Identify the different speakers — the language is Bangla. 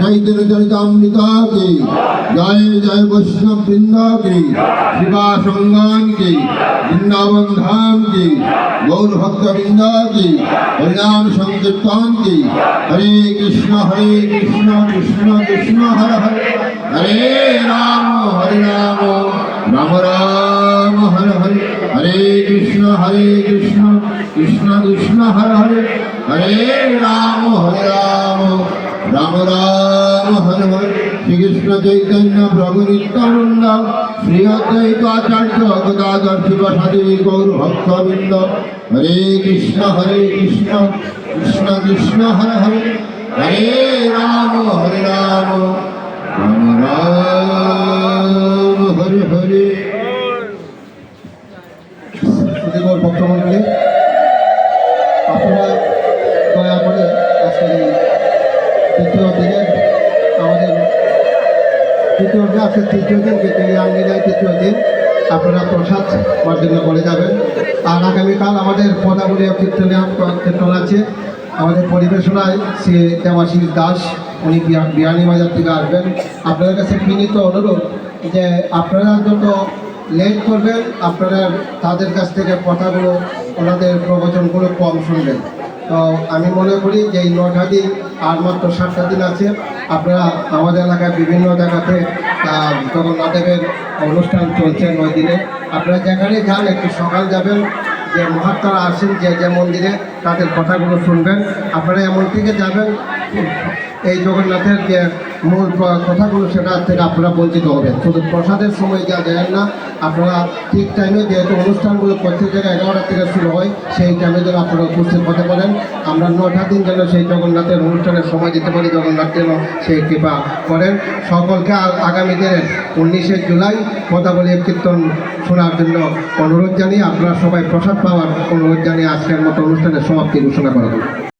Speaker 1: चैतन्य चरितामृत की जय जय वैष्णव वृंद की शिवा संगम की वृंदावन धाम की गौर भक्त वृंद की हरिनाम संकीर्तन की हरे कृष्ण कृष्ण कृष्ण हरे हरे हरे राम राम राम हरे हरे हरे कृष्ण कृष्ण कृष्ण हरे हरे हरे राम राम राम हरे हरे श्री कृष्ण चैतन्य प्रभु नित्यानंद श्री अद्वैत आचार्य गदाधर शिवसादि गौर भक्तवृंद हरे कृष्ण कृष्ण कृष्ण हरे हरे हरे राम राम राम हरे हरे। গৌর ভক্তমণ্ডলী, আপনারা দয়া করে আজকের এই তৃতীয় দিনের আমাদের তৃতীয় দিন আঙ্গিনায় তৃতীয় দিন আপনারা প্রসাদ মার্জনা করে যাবেন। আর আগামীকাল আমাদের পদাবলী কীর্তন আছে। আমাদের পরিবেশনায় সে দেবাশিস দাস, উনি বিয়ানীবাজার থেকে আসবেন। আপনাদের কাছে বিনীত অনুরোধ যে আপনারা যত লেট করবেন আপনারা তাদের কাছ থেকে কথাগুলো, ওনাদের প্রবচনগুলো কম শুনবেন। তো আমি মনে করি যে এই 9টা দিন আর মাত্র 7টা দিন আছে। আপনারা আমাদের এলাকায় বিভিন্ন জায়গাতে জগন্নাথদেবের অনুষ্ঠান চলছে 9 দিনে। আপনারা যেখানে যান একটু সকাল যাবেন, যে মহাত্মারা আসেন যে মন্দিরে তাদের কথাগুলো শুনবেন। আপনারা এমন থেকে যাবেন এই জগন্নাথের যে মূল কথাগুলো সেটা থেকে আপনারা বঞ্চিত হবেন। শুধু প্রসাদের সময় যা দেন না, আপনারা ঠিক টাইমে যেহেতু অনুষ্ঠানগুলো প্রত্যেক জায়গায় 11টা থেকে শুরু হয়, সেই টাইমে যেন আপনারা উপস্থিত হতে পারেন। আমরা 9টা দিন যেন সেই জগন্নাথের অনুষ্ঠানের সময় দিতে পারি, জগন্নাথ যেন সেই কৃপা করেন। সকলকে আগামী দিনের 19শে জুলাই পদাবলী কীর্তন শোনার জন্য অনুরোধ জানিয়ে, আপনারা সবাই প্রসাদ পাওয়ার অনুরোধ জানিয়ে আজকের মতো অনুষ্ঠানের সমাপ্তি ঘোষণা করা হলো।